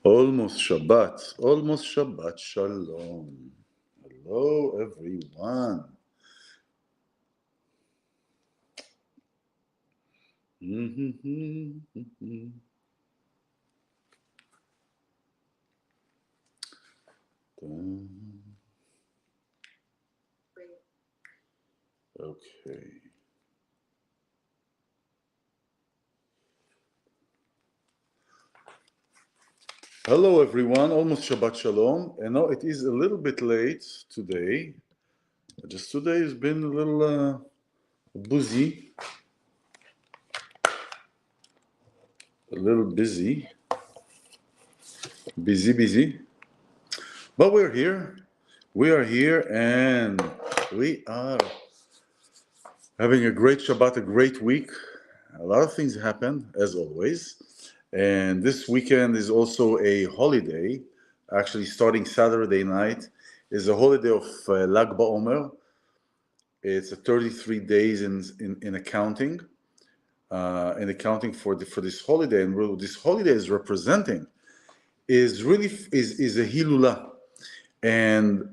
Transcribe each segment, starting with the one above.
Almost Shabbat, almost Shabbat Shalom. Hello, everyone. Okay. Hello, everyone. Almost Shabbat Shalom. I know it is a little bit late today. Just today has been a little busy, a little busy. But we're here. We are here, and we are having a great Shabbat, a great week. A lot of things happen, as always. And this weekend is also a holiday. Actually, starting Saturday night is a holiday of Lag BaOmer. It's a 33 days in accounting, for this holiday. And what this holiday is representing is really is a Hilula. And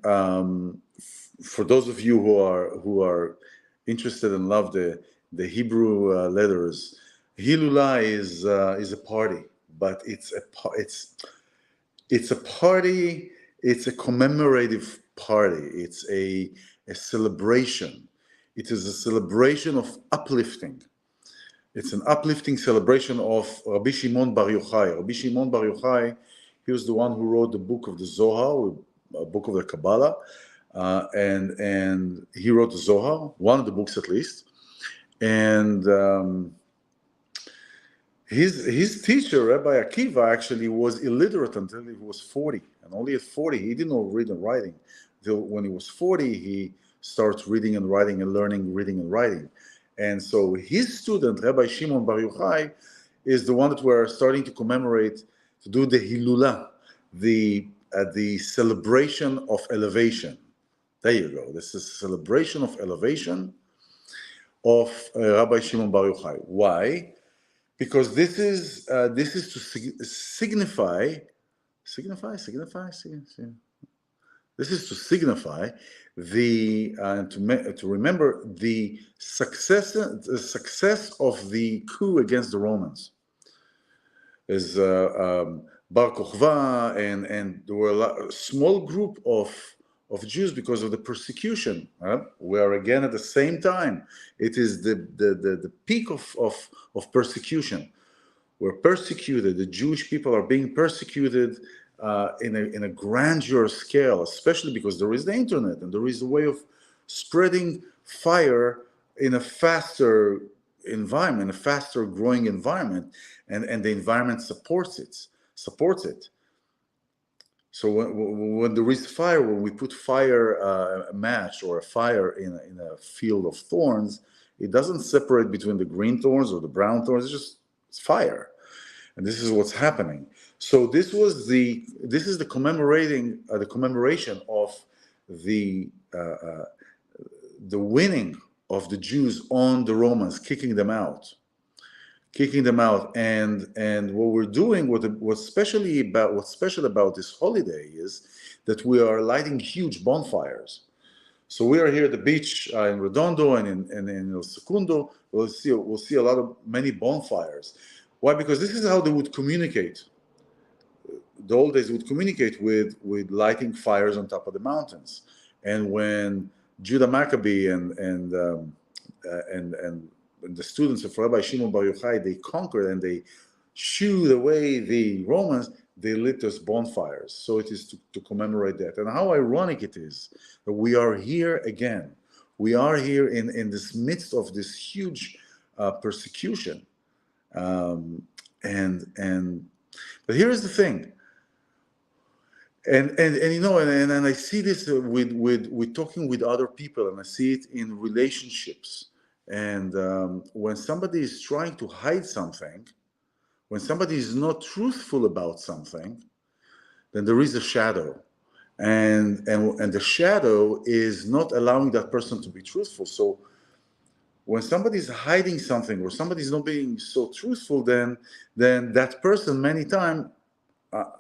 for those of you who are interested and love the Hebrew letters, Hilula is a party, but it's a party. It's a commemorative party. It's a celebration. It is a celebration of uplifting. It's an uplifting celebration of Rabbi Shimon Bar Yochai. Rabbi Shimon Bar Yochai, he was the one who wrote the book of the Zohar, a book of the Kabbalah, and he wrote the Zohar, one of the books at least. And his teacher, Rabbi Akiva, actually was illiterate until he was 40. And only at 40, he didn't know reading and writing. Until when he was 40, he starts reading and writing and learning reading and writing. And so his student, Rabbi Shimon Bar Yochai, is the one that we're starting to commemorate, to do the Hilula, the celebration of elevation. There you go. This is a celebration of elevation of Rabbi Shimon Bar Yochai. Why? Because this is to signify. This is to signify to remember the success of the coup against the Romans. As Bar Kokhba, and there were a small group of Jews because of the persecution. Where again at the same time it is the peak of persecution. We're persecuted. The Jewish people are being persecuted in a grandeur scale, especially because there is the internet and there is a way of spreading fire in a faster environment, a faster growing environment, and the environment supports it. So when there is fire, when we put fire, a match or a fire in a field of thorns, it doesn't separate between the green thorns or the brown thorns. It's fire, and this is what's happening. So this is the commemoration of the winning of the Jews on the Romans, kicking them out. And what we're doing, what's special about this holiday is that we are lighting huge bonfires. So we are here at the beach in Redondo and in El Segundo. We'll see many bonfires. Why? Because this is how they would communicate. The old days would communicate with lighting fires on top of the mountains. And when Judah Maccabee and the students of Rabbi Shimon Bar Yochai, they conquered and they shooed away the Romans, they lit those bonfires. So it is to commemorate that. And how ironic it is that we are here again. We are here in this midst of this huge persecution. But here is the thing. And you know, and I see this with talking with other people, and I see it in relationships. And when somebody is trying to hide something, when somebody is not truthful about something, then there is a shadow, and the shadow is not allowing that person to be truthful. So when somebody is hiding something, or somebody is not being so truthful, then that person many times,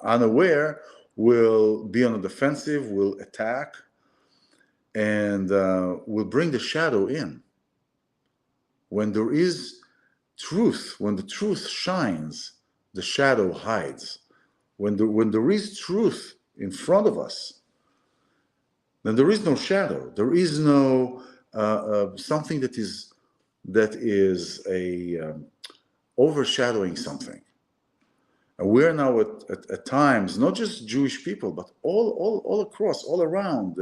unaware, will be on the defensive, will attack, and will bring the shadow in. When there is truth, when the truth shines, the shadow hides. When there is truth in front of us, then there is no shadow. There is no something that is a overshadowing something. And we're now at times, not just Jewish people, but all across, all around,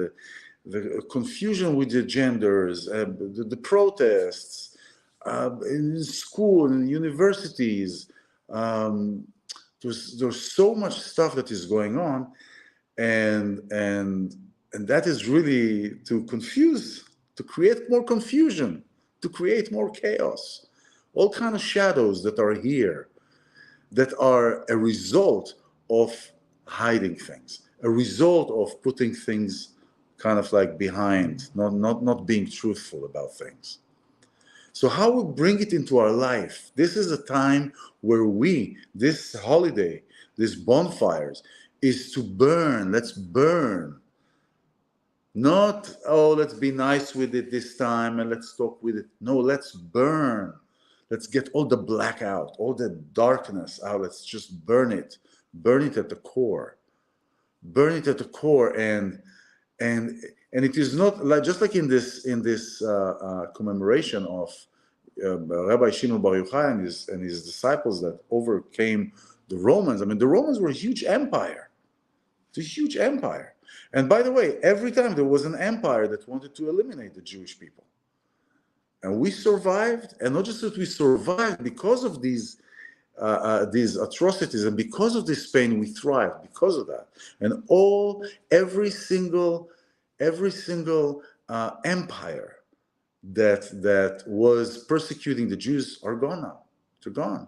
the confusion with the genders, the protests, in school, in universities. There's so much stuff that is going on, and that is really to confuse, to create more confusion, to create more chaos, all kind of shadows that are here, that are a result of hiding things, a result of putting things kind of like behind, not being truthful about things. So how we bring it into our life, this is a time where this holiday, these bonfires, is to burn. Let's burn. Not, oh, let's be nice with it this time and let's talk with it. No, let's burn. Let's get all the black out, all the darkness out. Let's just burn it. Burn it at the core. Burn it at the core, and it is not like, just like in this commemoration of Rabbi Shimon Bar Yochai and his disciples that overcame the Romans. I mean, the Romans were a huge empire. It's a huge empire. And by the way, every time there was an empire that wanted to eliminate the Jewish people. And we survived, and not just that we survived, because of these atrocities and because of this pain, we thrived because of that. And every single empire that was persecuting the Jews are gone now. They're gone.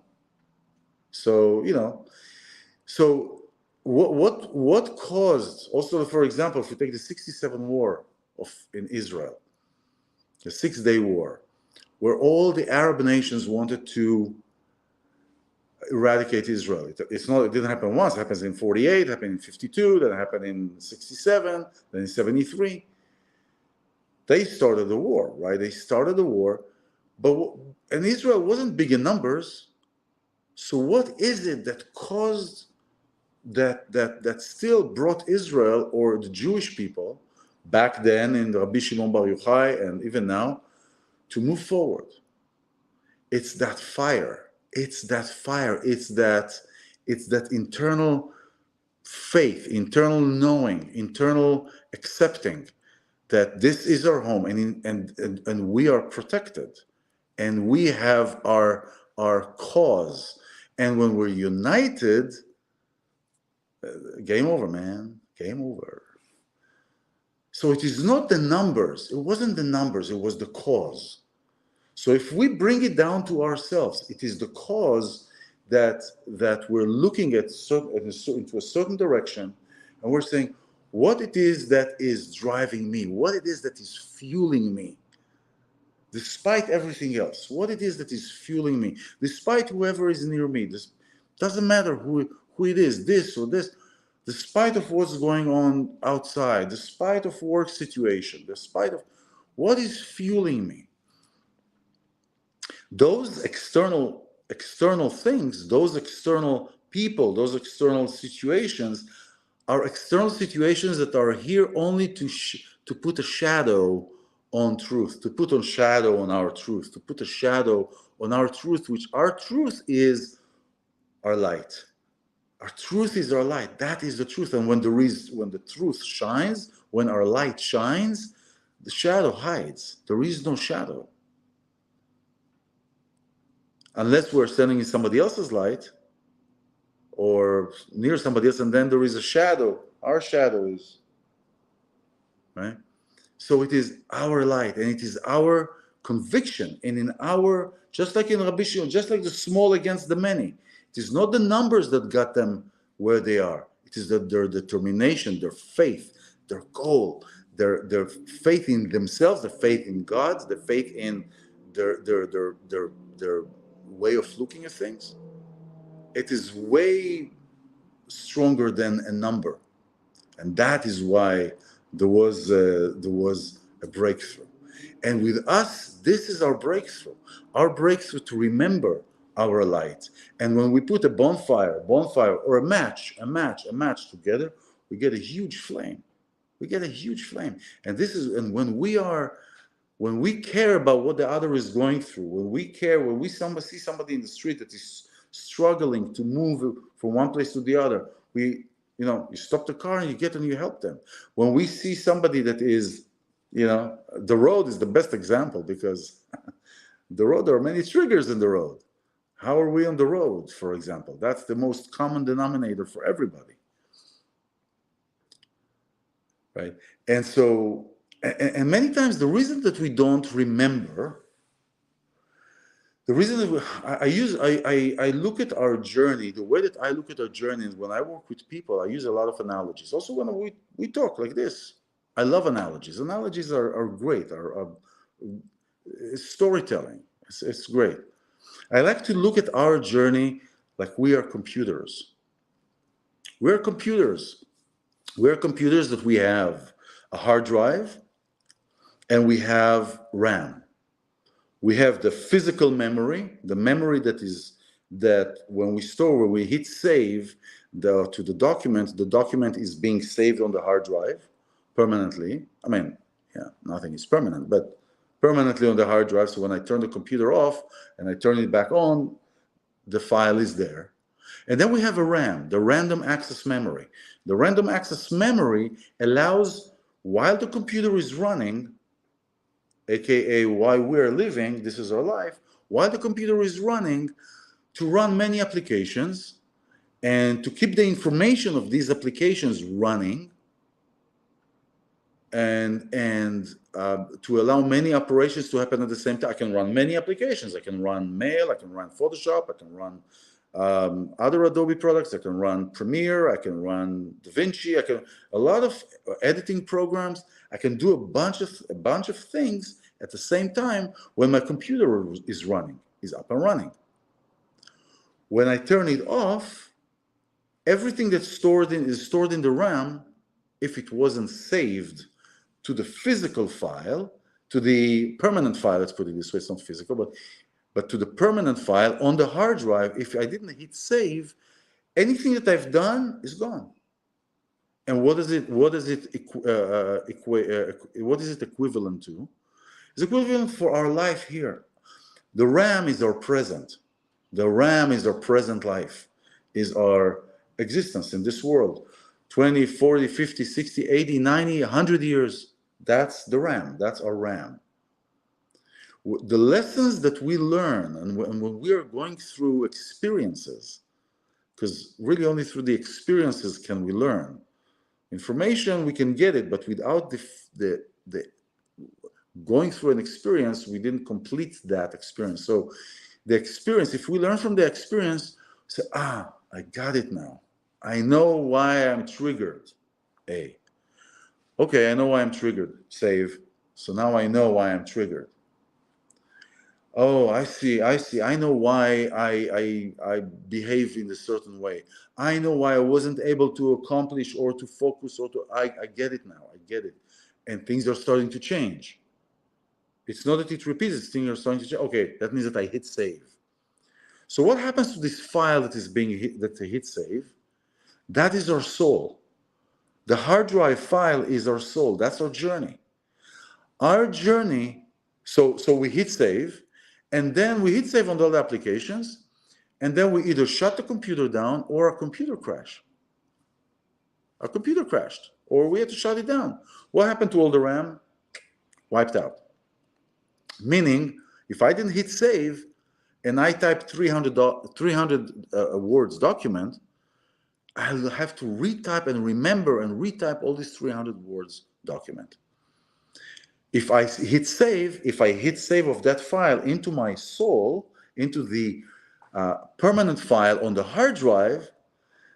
So, you know, so what caused, also, for example, if we take the 67 war in Israel, the 6-day war, where all the Arab nations wanted to eradicate Israel. It didn't happen once. It happens in 48, it happened in 52, then it happened in 67, then in 73. They started the war, right? They started the war, and Israel wasn't big in numbers. So what is it that caused that still brought Israel, or the Jewish people back then in Rabbi Shimon Bar Yochai and even now, to move forward? It's that fire. It's that fire. It's that internal faith, internal knowing, internal accepting that this is our home, and we are protected, and we have our cause. And when we're united, game over, man. Game over. So it is not the numbers. It wasn't the numbers. It was the cause. So if we bring it down to ourselves, it is the cause that we're looking at into a certain direction, and we're saying what it is that is driving me, what it is that is fueling me, despite everything else, what it is that is fueling me, despite whoever is near me. This doesn't matter who it is, this or this, despite of what's going on outside, despite of work situation, despite of what is fueling me. Those external things, those external people, those external situations are external situations that are here only to put a shadow on truth, to put a shadow on our truth, to put a shadow on our truth, which our truth is our light. Our truth is our light. That is the truth. And when the truth shines, when our light shines, the shadow hides. There is no shadow. Unless we're standing in somebody else's light or near somebody else, and then there is a shadow our shadow is, right? So it is our light, and it is our conviction, and in our, just like in Rabbi Shimon, just like the small against the many, it is not the numbers that got them where they are. It is their determination, their faith, their goal, their faith in themselves, their faith in God, their faith in their way of looking at things. It is way stronger than a number, and that is why there was a breakthrough. And with us, this is our breakthrough to remember our light. And when we put a bonfire or a match together, we get a huge flame. And this is, and when we care about what the other is going through, when we see somebody in the street that is struggling to move from one place to the other, you stop the car and you get and you help them. When we see somebody that is, the road is the best example, because there are many triggers in the road. How are we on the road, for example? That's the most common denominator for everybody, right? And so, and many times the reason that we don't remember, the reason that I look at our journey, the way that I look at our journey is when I work with people, I use a lot of analogies. Also, when we talk like this, I love analogies. Analogies are great, are storytelling. It's great. I like to look at our journey like we are computers. We're computers. We're computers that we have a hard drive and we have RAM. We have the physical memory, the memory that when we hit save to the document is being saved on the hard drive permanently. I mean, nothing is permanent, but permanently on the hard drive. So when I turn the computer off and I turn it back on, the file is there. And then we have a RAM, the random access memory. The random access memory allows, while the computer is running, aka while we're living, this is our life, while the computer is running, to run many applications and to keep the information of these applications running, and to allow many operations to happen at the same time. I can run many applications. I can run Mail, I can run Photoshop, I can run other Adobe products, I can run Premiere, I can run DaVinci, a lot of editing programs. I can do a bunch of things at the same time when my computer is up and running. When I turn it off, everything that's stored in the RAM, if it wasn't saved to the physical file, to the permanent file, let's put it this way, it's not physical, but to the permanent file on the hard drive, if I didn't hit save, anything that I've done is gone. And what is it equivalent to? It's equivalent for our life here. The RAM is our present. The RAM is our present life, is our existence in this world. 20, 40, 50, 60, 80, 90, 100 years. That's the RAM. That's our RAM. The lessons that we learn, and when we are going through experiences, because really only through the experiences can we learn. Information, we can get it, but without the going through an experience, we didn't complete that experience. So the experience, if we learn from the experience, say, I got it now. I know why I'm triggered. Okay, I know why I'm triggered. Save. So now I know why I'm triggered. Oh, I see. I know why I behave in a certain way. I know why I wasn't able to accomplish or to focus I get it now. I get it. And things are starting to change. It's not that it repeats, things are starting to change. Okay, that means that I hit save. So what happens to this file that is being hit save? That is our soul. The hard drive file is our soul. That's our journey. Our journey, so we hit save, and then we hit save on all the applications, and then we either shut the computer down or our computer crashed. Our computer crashed, or we had to shut it down. What happened to all the RAM? Wiped out. Meaning, if I didn't hit save, and I typed 300 words document, I'll have to retype and remember and retype all these 300 words document. If I hit save of that file into my soul, into the permanent file on the hard drive,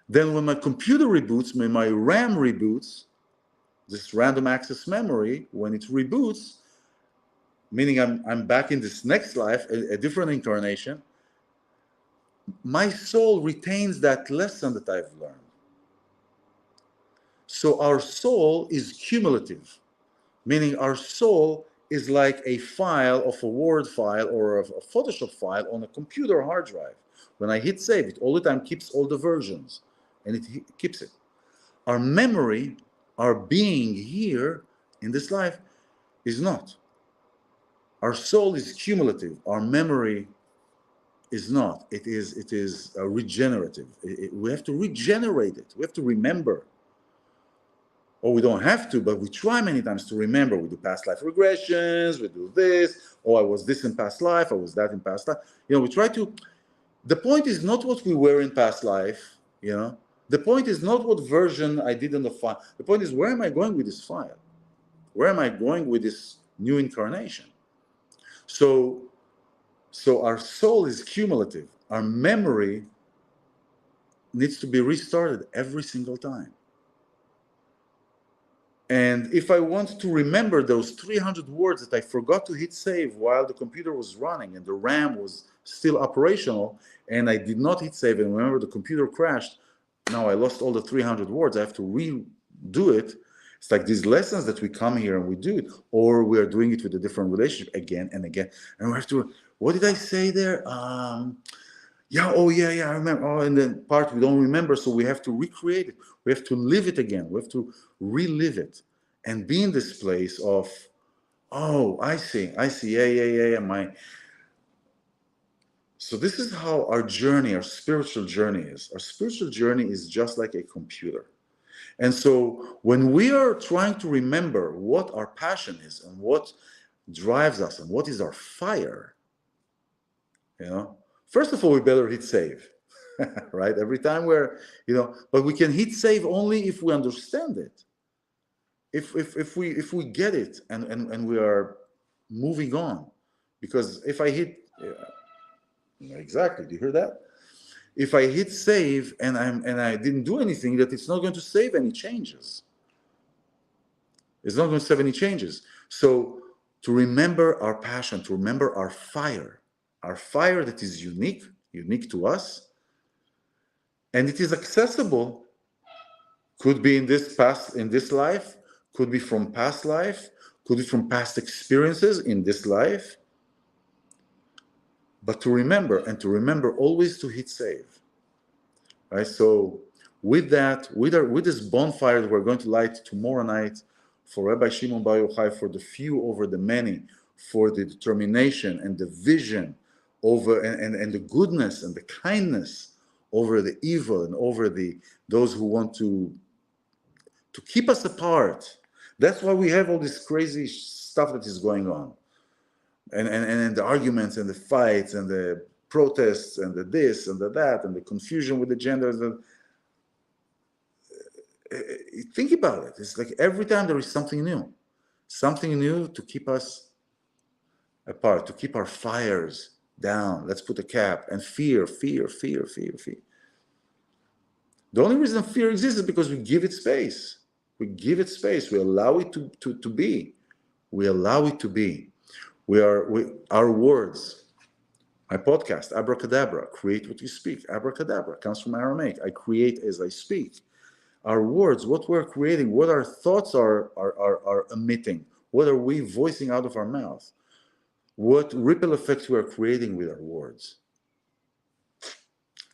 then when my computer reboots, when my RAM reboots, this random access memory, when it reboots, meaning I'm back in this next life, a different incarnation, my soul retains that lesson that I've learned. So our soul is cumulative, meaning our soul is like a file of a Word file or a Photoshop file on a computer hard drive. When I hit save, it all the time keeps all the versions, and it keeps it. Our memory, our being here in this life is not. Our soul is cumulative. Our memory is not. It is regenerative. We have to regenerate it. We have to remember. Or we don't have to, but we try many times to remember. We do past life regressions, we do this, oh, I was this in past life, I was that in past life. We try to, the point is not what we were in past life, The point is not what version I did in the file. The point is, where am I going with this file? Where am I going with this new incarnation? So our soul is cumulative. Our memory needs to be restarted every single time. And if I want to remember those 300 words that I forgot to hit save while the computer was running and the RAM was still operational, and I did not hit save, and remember the computer crashed, now I lost all the 300 words, I have to redo it. It's like these lessons that we come here and we do it, or we are doing it with a different relationship again and again. And we have to, what did I say there? I remember. Oh, and then part we don't remember, so we have to recreate it. We have to live it again. We have to relive it and be in this place of, oh, I see, yeah. So this is how our journey, our spiritual journey is. Our spiritual journey is just like a computer. And so when we are trying to remember what our passion is and what drives us and what is our fire, first of all, we better hit save, right? Every time but we can hit save only if we understand it. If we get it and we are moving on. Because if I hit, exactly, do you hear that? If I hit save and I didn't do anything, that it's not going to save any changes. It's not going to save any changes. So to remember our passion, to remember our fire that is unique to us, and it is accessible. Could be in this life, could be from past life, could be from past experiences in this life. But to remember always to hit save. Right? So with that, with this bonfire that we're going to light tomorrow night for Rabbi Shimon Bar Yochai, for the few over the many, for the determination and the vision over and the goodness and the kindness over the evil and over those who want to keep us apart. That's why we have all this crazy stuff that is going on. And the arguments and the fights and the protests and the this and the that and the confusion with the genders. Think about it. It's like every time there is something new to keep us apart, to keep our fires down. Let's put a cap. And fear. The only reason fear exists is because we give it space. We give it space. We allow it to be. We allow it to be. Our words, my podcast, abracadabra, create what you speak. Abracadabra comes from Aramaic. I create as I speak. Our words, what we're creating, what our thoughts are emitting, what are we voicing out of our mouth, what ripple effects we are creating with our words.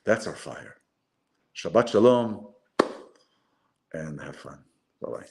That's our fire. Shabbat shalom, and have fun. Bye-bye.